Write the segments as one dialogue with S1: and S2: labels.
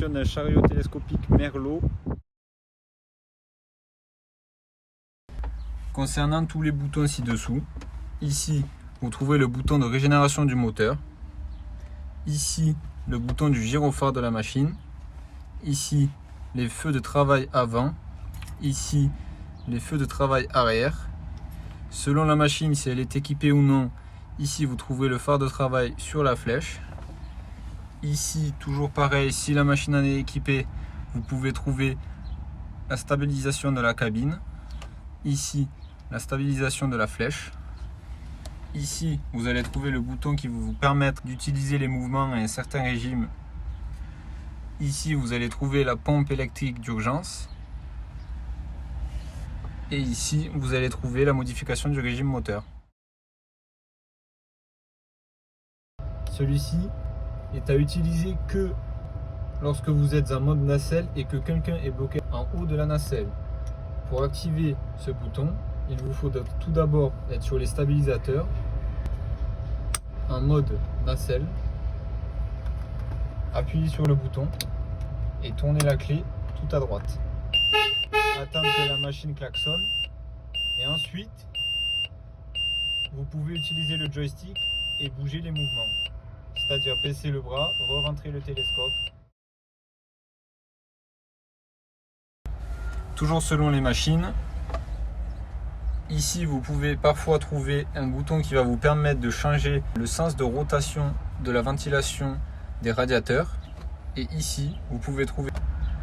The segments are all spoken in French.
S1: version d'un chariot télescopique Merlot. Concernant tous les boutons ci-dessous, ici vous trouvez le bouton de régénération du moteur, ici le bouton du gyrophare de la machine, ici les feux de travail avant, ici les feux de travail arrière. Selon la machine, si elle est équipée ou non, ici vous trouvez le phare de travail sur la flèche. Ici, toujours pareil, si la machine en est équipée, vous pouvez trouver la stabilisation de la cabine. Ici, la stabilisation de la flèche. Ici, vous allez trouver le bouton qui va vous permettre d'utiliser les mouvements à un certain régime. Ici, vous allez trouver la pompe électrique d'urgence. Et ici, vous allez trouver la modification du régime moteur. Celui-ci est à utiliser que lorsque vous êtes en mode nacelle et que quelqu'un est bloqué en haut de la nacelle. Pour activer ce bouton, il vous faut tout d'abord être sur les stabilisateurs en mode nacelle, appuyer sur le bouton et tourner la clé tout à droite. Attendre que la machine klaxonne et ensuite vous pouvez utiliser le joystick et bouger les mouvements, c'est-à-dire baisser le bras, re-rentrer le télescope. Toujours selon les machines, ici vous pouvez parfois trouver un bouton qui va vous permettre de changer le sens de rotation de la ventilation des radiateurs, et ici vous pouvez trouver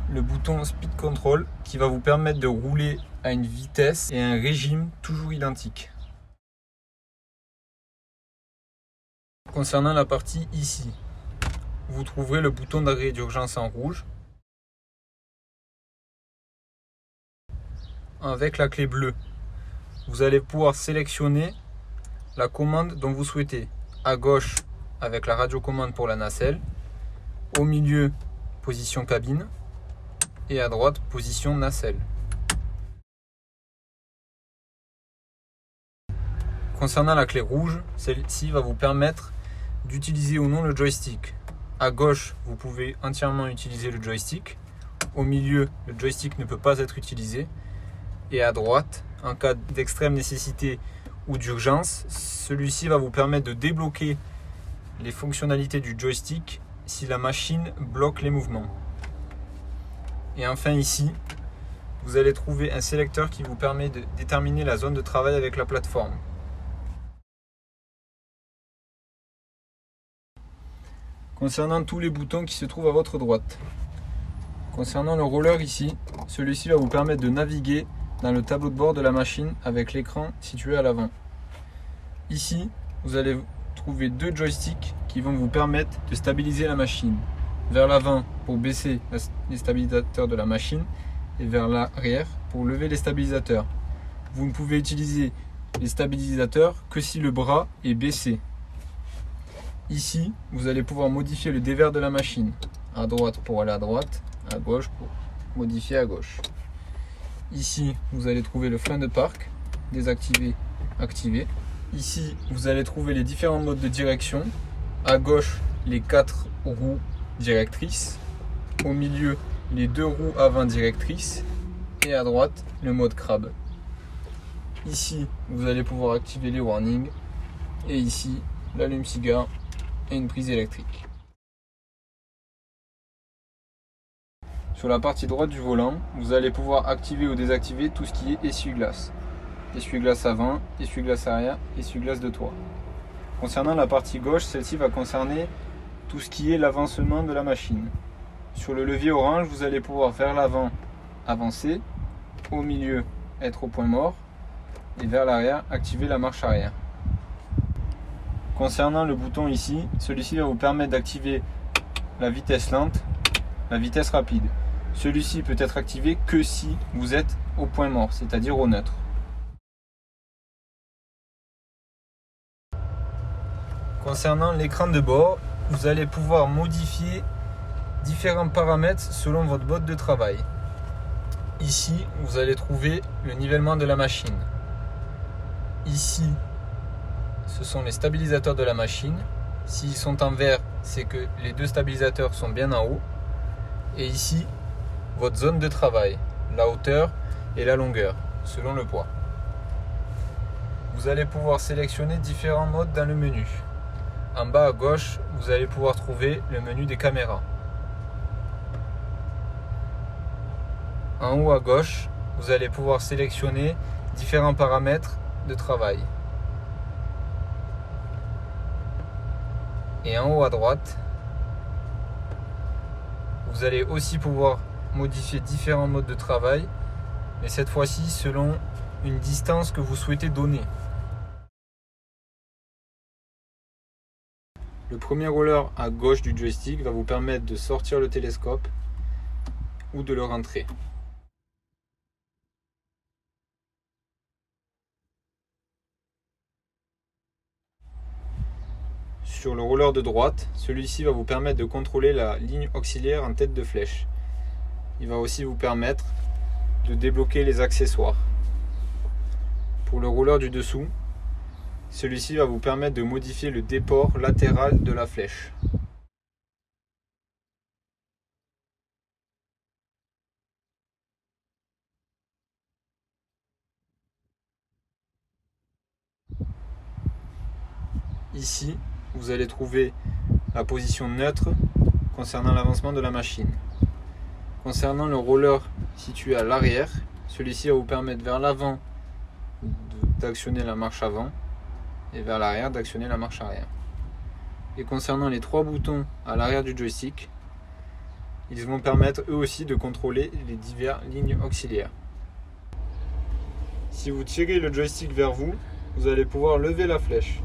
S1: le bouton Speed Control qui va vous permettre de rouler à une vitesse et un régime toujours identique. Concernant la partie ici, vous trouverez le bouton d'arrêt d'urgence en rouge. Avec la clé bleue, vous allez pouvoir sélectionner la commande dont vous souhaitez. À gauche, avec la radiocommande pour la nacelle, au milieu, position cabine, et à droite, position nacelle. Concernant la clé rouge, celle-ci va vous permettre d'utiliser ou non le joystick. À gauche, vous pouvez entièrement utiliser le joystick. Au milieu, le joystick ne peut pas être utilisé. Et à droite, en cas d'extrême nécessité ou d'urgence, celui-ci va vous permettre de débloquer les fonctionnalités du joystick si la machine bloque les mouvements. Et enfin ici, vous allez trouver un sélecteur qui vous permet de déterminer la zone de travail avec la plateforme. Concernant tous les boutons qui se trouvent à votre droite. Concernant le roller ici, celui-ci va vous permettre de naviguer dans le tableau de bord de la machine avec l'écran situé à l'avant. Ici, vous allez trouver deux joysticks qui vont vous permettre de stabiliser la machine. Vers l'avant pour baisser les stabilisateurs de la machine et vers l'arrière pour lever les stabilisateurs. Vous ne pouvez utiliser les stabilisateurs que si le bras est baissé. Ici, vous allez pouvoir modifier le dévers de la machine. À droite pour aller à droite, à gauche pour modifier à gauche. Ici, vous allez trouver le frein de parc, désactivé, activé. Ici, vous allez trouver les différents modes de direction. À gauche, les 4 roues directrices. Au milieu, les 2 roues avant directrices. Et à droite, le mode crabe. Ici, vous allez pouvoir activer les warnings. Et ici, l'allume-cigare et une prise électrique. Sur la partie droite du volant, vous allez pouvoir activer ou désactiver tout ce qui est essuie-glace. Essuie-glace avant, essuie-glace arrière, essuie-glace de toit. Concernant la partie gauche, celle-ci va concerner tout ce qui est l'avancement de la machine. Sur le levier orange, vous allez pouvoir vers l'avant avancer, au milieu être au point mort et vers l'arrière activer la marche arrière. Concernant le bouton ici, celui-ci va vous permettre d'activer la vitesse lente, la vitesse rapide. Celui-ci peut être activé que si vous êtes au point mort, c'est-à-dire au neutre. Concernant l'écran de bord, vous allez pouvoir modifier différents paramètres selon votre mode de travail. Ici, vous allez trouver le nivellement de la machine. Ici, ce sont les stabilisateurs de la machine. S'ils sont en vert, c'est que les deux stabilisateurs sont bien en haut. Et ici, votre zone de travail, la hauteur et la longueur, selon le poids. Vous allez pouvoir sélectionner différents modes dans le menu. En bas à gauche, vous allez pouvoir trouver le menu des caméras. En haut à gauche, vous allez pouvoir sélectionner différents paramètres de travail. Et en haut à droite, vous allez aussi pouvoir modifier différents modes de travail, mais cette fois-ci selon une distance que vous souhaitez donner. Le premier roller à gauche du joystick va vous permettre de sortir le télescope ou de le rentrer. Sur le roller de droite, celui-ci va vous permettre de contrôler la ligne auxiliaire en tête de flèche. Il va aussi vous permettre de débloquer les accessoires. Pour le roller du dessous, celui-ci va vous permettre de modifier le déport latéral de la flèche. Ici, vous allez trouver la position neutre concernant l'avancement de la machine. Concernant le roller situé à l'arrière, celui-ci va vous permettre vers l'avant d'actionner la marche avant et vers l'arrière d'actionner la marche arrière. Et concernant les trois boutons à l'arrière du joystick, ils vont permettre eux aussi de contrôler les diverses lignes auxiliaires. Si vous tirez le joystick vers vous, vous allez pouvoir lever la flèche.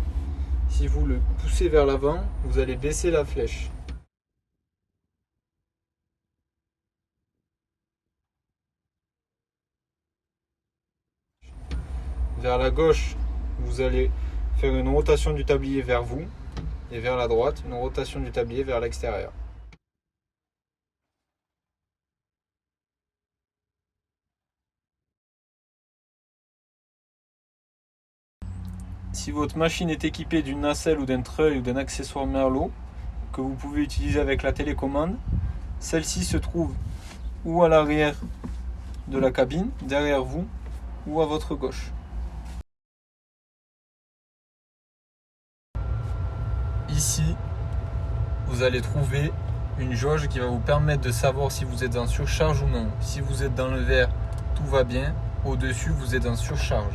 S1: Si vous le poussez vers l'avant, vous allez baisser la flèche. Vers la gauche, vous allez faire une rotation du tablier vers vous et vers la droite, une rotation du tablier vers l'extérieur. Si votre machine est équipée d'une nacelle ou d'un treuil ou d'un accessoire Merlot que vous pouvez utiliser avec la télécommande, celle-ci se trouve ou à l'arrière de la cabine, derrière vous, ou à votre gauche. Ici, vous allez trouver une jauge qui va vous permettre de savoir si vous êtes en surcharge ou non. Si vous êtes dans le vert, tout va bien. Au-dessus, vous êtes en surcharge.